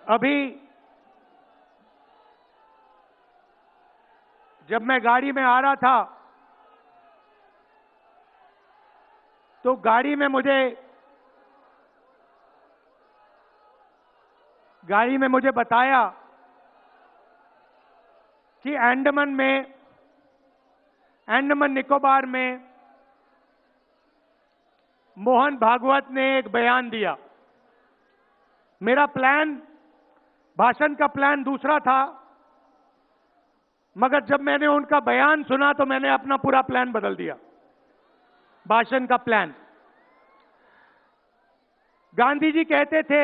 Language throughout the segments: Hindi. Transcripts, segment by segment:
अभी जब मैं गाड़ी में आ रहा था तो गाड़ी में मुझे बताया कि अंडमान निकोबार में मोहन भागवत ने एक बयान दिया। मेरा भाषण का प्लान दूसरा था, मगर जब मैंने उनका बयान सुना तो मैंने अपना पूरा प्लान बदल दिया, भाषण का प्लान। गांधी जी कहते थे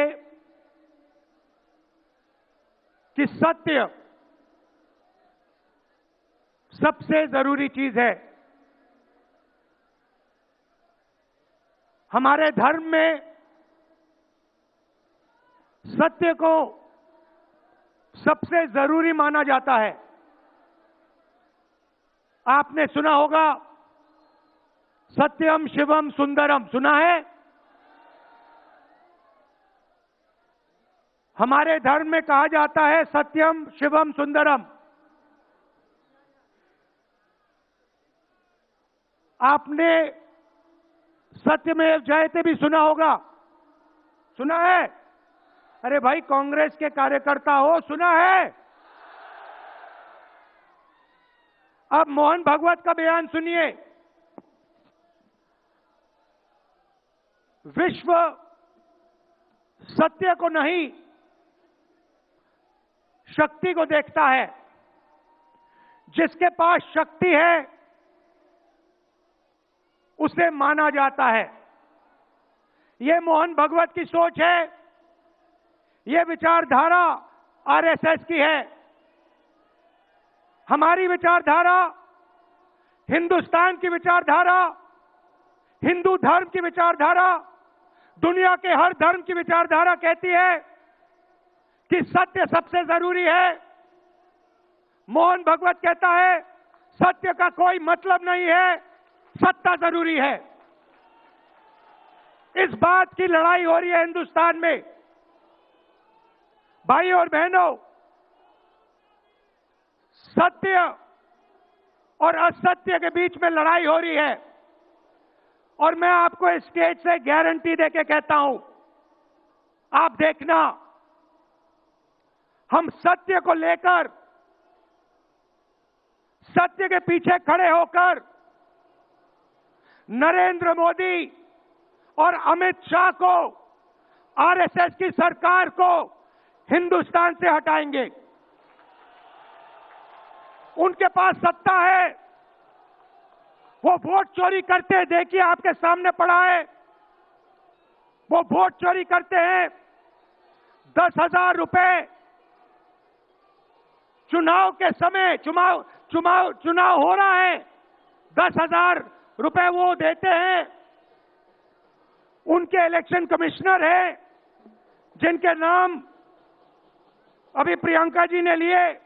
कि सत्य सबसे जरूरी चीज है। हमारे धर्म में सत्य को सबसे जरूरी माना जाता है। आपने सुना होगा सत्यम शिवम सुंदरम, सुना है? हमारे धर्म में कहा जाता है सत्यम शिवम सुंदरम। आपने सत्यमेव जयते भी सुना होगा, सुना है? अरे भाई, कांग्रेस के कार्यकर्ता हो, सुना है? अब मोहन भागवत का बयान सुनिए। विश्व सत्य को नहीं, शक्ति को देखता है। जिसके पास शक्ति है उसे माना जाता है। यह मोहन भागवत की सोच है, यह विचारधारा आरएसएस की है। हमारी विचारधारा, हिंदुस्तान की विचारधारा, हिंदू धर्म की विचारधारा, दुनिया के हर धर्म की विचारधारा कहती है कि सत्य सबसे जरूरी है। मोहन भागवत कहता है सत्य का कोई मतलब नहीं है, सत्ता जरूरी है। इस बात की लड़ाई हो रही है हिंदुस्तान में। भाई और बहनों, सत्य और असत्य के बीच में लड़ाई हो रही है। और मैं आपको इस स्टेज से गारंटी देके कहता हूं, आप देखना, हम सत्य को लेकर, सत्य के पीछे खड़े होकर नरेंद्र मोदी और अमित शाह को, आरएसएस की सरकार को हिंदुस्तान से हटाएंगे। उनके पास सत्ता है, वो वोट चोरी करते हैं, देखिए आपके सामने पड़ा है। वो वोट चोरी करते हैं। 10,000 रुपए चुनाव के समय, चुनाव हो रहा है, 10,000 रुपए वो देते हैं। उनके इलेक्शन कमिश्नर हैं, जिनके नाम अभी प्रियंका जी ने लिए,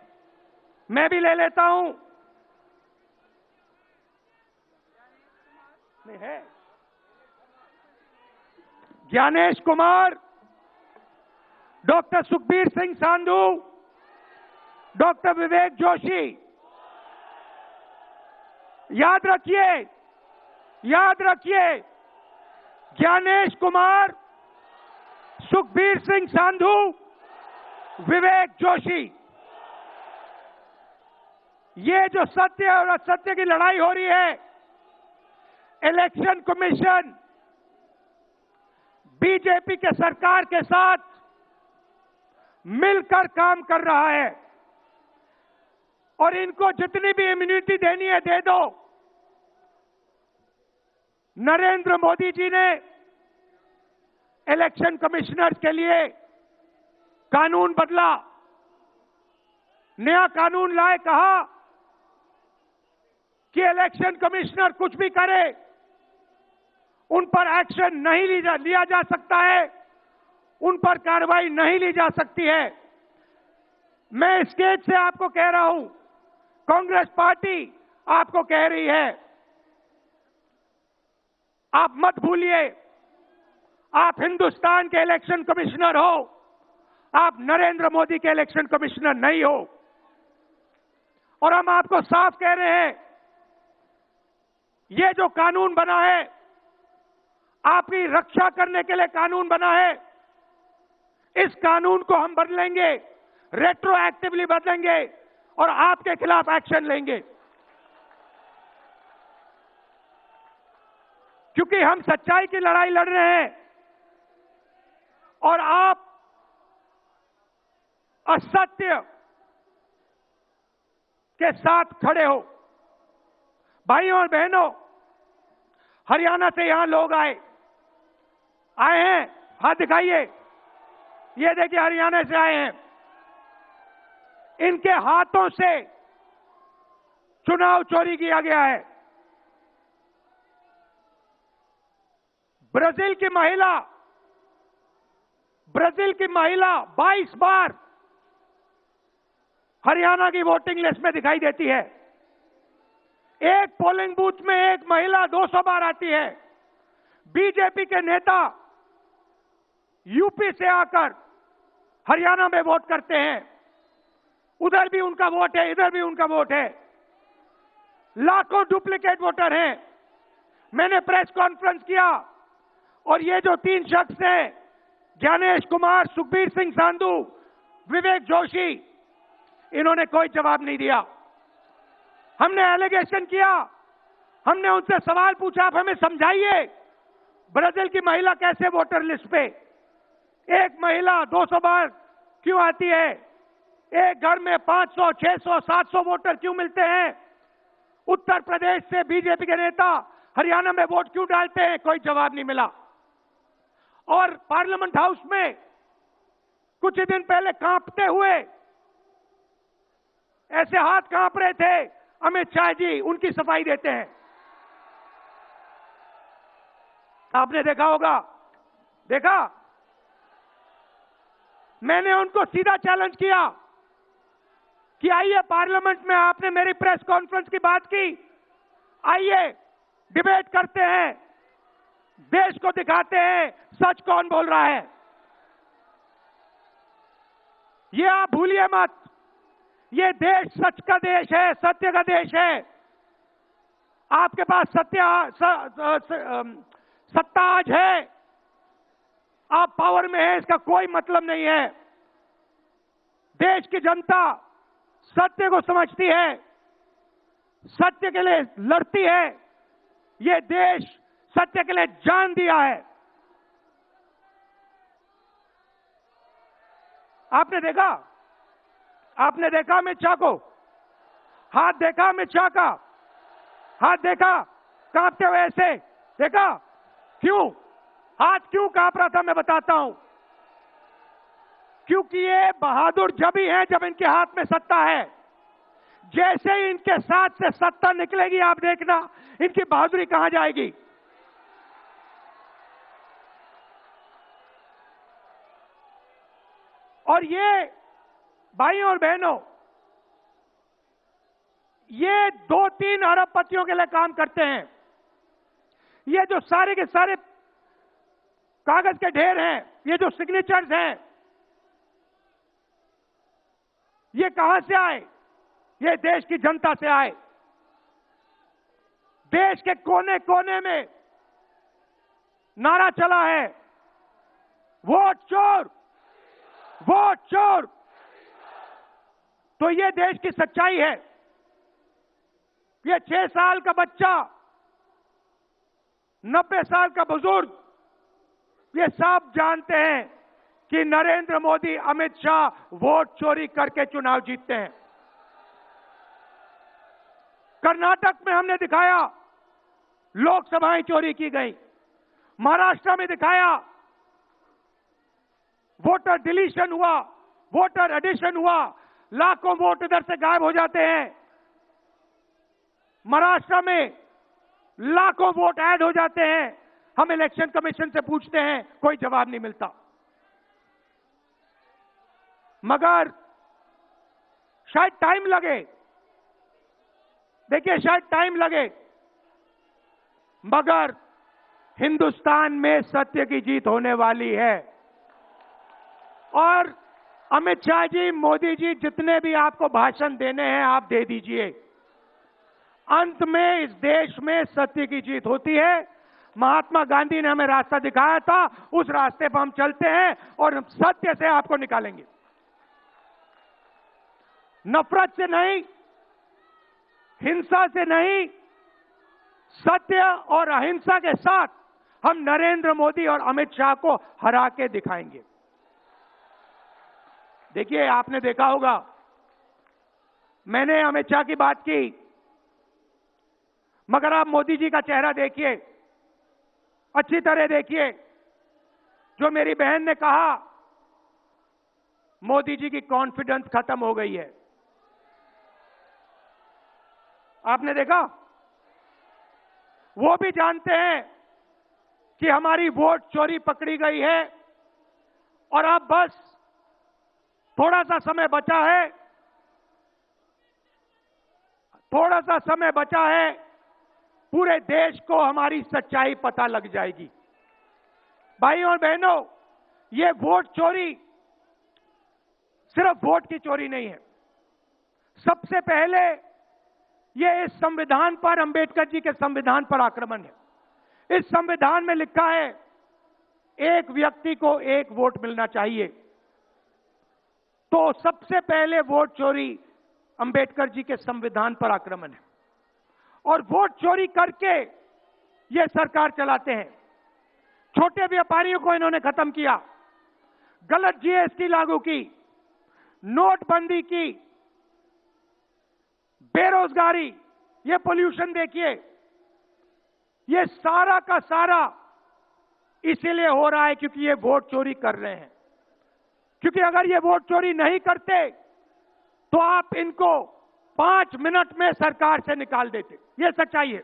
मैं भी ले लेता हूं। नहीं है? Gyanesh Kumar, doctor Sukhbir Singh Sandhu, doctor Vivek Joshi. याद रखिए, ज्ञानेश कुमार, सुखबीर सिंह सांधू, विवेक जोशी। ये जो सत्य और असत्य की लड़ाई हो रही है, इलेक्शन कमीशन बीजेपी के सरकार के साथ मिलकर काम कर रहा है। और इनको जितनी भी इम्यूनिटी देनी है दे दो। नरेंद्र मोदी जी ने इलेक्शन कमिश्नर्स के लिए कानून बदला, नया कानून लाए, कहा कि इलेक्शन कमिश्नर कुछ भी करे, उन पर एक्शन नहीं लिया जा सकता है, उन पर कार्रवाई नहीं ली जा सकती है। मैं स्टेज से आपको कह रहा हूं, कांग्रेस पार्टी आपको कह रही है, आप मत भूलिए, आप हिंदुस्तान के इलेक्शन कमिश्नर हो, आप नरेंद्र मोदी के इलेक्शन कमिश्नर नहीं हो। और हम आपको साफ कह रहे हैं, ये जो कानून बना है, आपकी रक्षा करने के लिए कानून बना है। इस कानून को हम बदलेंगे, रेट्रोएक्टिवली बदलेंगे और आपके खिलाफ एक्शन लेंगे, क्योंकि हम सच्चाई की लड़ाई लड़ रहे हैं और आप असत्य के साथ खड़े हो। भाइयों और बहनों, हरियाणा से यहां लोग आए हैं, हाथ दिखाइए। ये देखिए, हरियाणा से आए हैं। इनके हाथों से चुनाव चोरी किया गया है। ब्राजील की महिला 22 बार हरियाणा की वोटिंग लिस्ट में दिखाई देती है। एक पोलिंग बूथ में एक महिला 200 बार आती है। बीजेपी के नेता यूपी से आकर हरियाणा में वोट करते हैं। उधर भी उनका वोट है, इधर भी उनका वोट है। लाखों डुप्लीकेट वोटर हैं। मैंने प्रेस कॉन्फ्रेंस किया और ये जो 3 शख्स हैं, ज्ञानेश कुमार, सुखबीर सिंह सांधू, विवेक जोशी, इन्होंने कोई जवाब नहीं दिया। हमने एलिगेशन किया, हमने उनसे सवाल पूछा, आप हमें समझाइए ब्राजील की महिला कैसे वोटर लिस्ट पे, एक महिला 200 बार क्यों आती है? एक घर में 500, 600, 700 वोटर क्यों मिलते हैं? उत्तर प्रदेश से बीजेपी के नेता हरियाणा में वोट क्यों डालते हैं? कोई जवाब नहीं मिला। और पार्लियामेंट हाउस में कुछ ही दिन पहले कांपते हुए, ऐसे हाथ कांप रहे थे, अमित शाह जी उनकी सफाई देते हैं। आपने देखा होगा, देखा? मैंने उनको सीधा चैलेंज किया कि आइए पार्लियामेंट में, आपने मेरी प्रेस कॉन्फ्रेंस की बात की, आइए डिबेट करते हैं, देश को दिखाते हैं सच कौन बोल रहा है। ये आप भूलिए मत, ये देश सच का देश है, सत्य का देश है। आपके पास सत्ता आज है, आप पावर में हैं, इसका कोई मतलब नहीं है। देश की जनता सत्य को समझती है, सत्य के लिए लड़ती है। ये देश सत्य के लिए जान दिया है। आपने देखा अमित शाह को, हाथ देखा अमित शाह का, हाथ देखा कांपते हुए ऐसे देखा? क्यों हाथ क्यों कांप रहा था? मैं बताता हूं। क्योंकि ये बहादुर जब ही हैं जब इनके हाथ में सत्ता है। जैसे ही इनके साथ से सत्ता निकलेगी, आप देखना इनकी बहादुरी कहां जाएगी। और ये भाइयों और बहनों, ये 2-3 अरबपतियों के लिए काम करते हैं। ये जो सारे के सारे कागज के ढेर हैं, ये जो सिग्नेचर्स हैं, ये कहां से आए? ये देश की जनता से आए। देश के कोने कोने में नारा चला है, वोट चोर, वोट चोर। तो ये देश की सच्चाई है। ये 6 साल का बच्चा, 90 साल का बुजुर्ग, ये सब जानते हैं कि नरेंद्र मोदी, अमित शाह वोट चोरी करके चुनाव जीतते हैं। कर्नाटक में हमने दिखाया लोकसभाएं चोरी की गई। महाराष्ट्र में दिखाया वोटर डिलीशन हुआ, वोटर एडिशन हुआ, लाखों वोट इधर से गायब हो जाते हैं। महाराष्ट्र में लाखों वोट ऐड हो जाते हैं। हम इलेक्शन कमीशन से पूछते हैं, कोई जवाब नहीं मिलता। मगर शायद टाइम लगे, देखिए शायद टाइम लगे, मगर हिंदुस्तान में सत्य की जीत होने वाली है। और अमित शाह जी, मोदी जी, जितने भी आपको भाषण देने हैं आप दे दीजिए। अंत में इस देश में सत्य की जीत होती है। महात्मा गांधी ने हमें रास्ता दिखाया था, उस रास्ते पर हम चलते हैं और सत्य से आपको निकालेंगे। नफरत से नहीं, हिंसा से नहीं, सत्य और अहिंसा के साथ हम नरेंद्र मोदी और अमित शाह को हरा के दिखाएंगे। देखिए, आपने देखा होगा, मैंने अमित शाह की बात की, मगर आप मोदी जी का चेहरा देखिए, अच्छी तरह देखिए। जो मेरी बहन ने कहा, मोदी जी की कॉन्फिडेंस खत्म हो गई है। आपने देखा? वो भी जानते हैं कि हमारी वोट चोरी पकड़ी गई है और अब बस थोड़ा सा समय बचा है, थोड़ा सा समय बचा है, पूरे देश को हमारी सच्चाई पता लग जाएगी। भाइयों और बहनों, ये वोट चोरी सिर्फ वोट की चोरी नहीं है। सबसे पहले ये इस संविधान पर, अंबेडकर जी के संविधान पर आक्रमण है। इस संविधान में लिखा है एक व्यक्ति को एक वोट मिलना चाहिए। तो सबसे पहले वोट चोरी अंबेडकर जी के संविधान पर आक्रमण है और वोट चोरी करके ये सरकार चलाते हैं। छोटे व्यापारियों को इन्होंने खत्म किया, गलत जीएसटी लागू की, नोटबंदी की, बेरोजगारी, ये पोल्यूशन देखिए, ये सारा का सारा इसीलिए हो रहा है क्योंकि ये वोट चोरी कर रहे हैं। क्योंकि अगर ये वोट चोरी नहीं करते तो आप इनको 5 मिनट में सरकार से निकाल देते। ये सच्चाई है।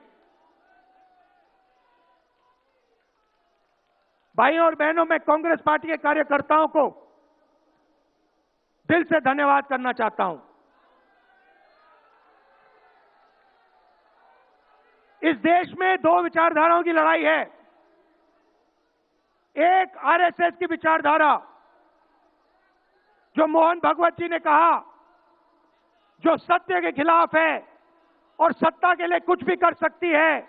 भाइयों और बहनों, मैं कांग्रेस पार्टी के कार्यकर्ताओं को दिल से धन्यवाद करना चाहता हूं। इस देश में 2 विचारधाराओं की लड़ाई है। एक आरएसएस की विचारधारा, जो मोहन भगवत जी ने कहा, जो सत्य के खिलाफ है और सत्ता के लिए कुछ भी कर सकती है,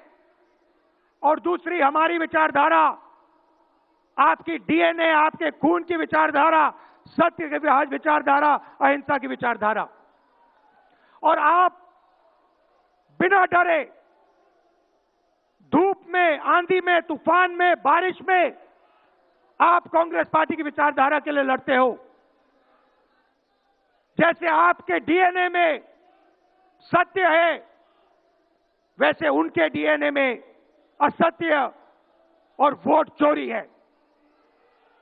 और दूसरी हमारी विचारधारा, आपकी डीएनए, आपके खून की विचारधारा, सत्य की विचारधारा, अहिंसा की विचारधारा। और आप बिना डरे धूप में, आंधी में, तूफान में, बारिश में आप कांग्रेस पार्टी की विचारधारा के लिए लड़ते हो। जैसे आपके डीएनए में सत्य है, वैसे उनके डीएनए में असत्य और वोट चोरी है।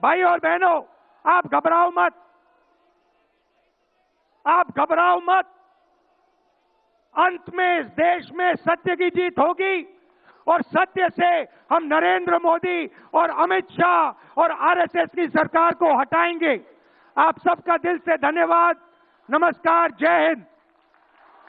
भाइयों और बहनों, आप घबराओ मत, आप घबराओ मत। अंत में इस देश में सत्य की जीत होगी और सत्य से हम नरेंद्र मोदी और अमित शाह और आरएसएस की सरकार को हटाएंगे। आप सबका दिल से धन्यवाद। नमस्कार, जय हिंद।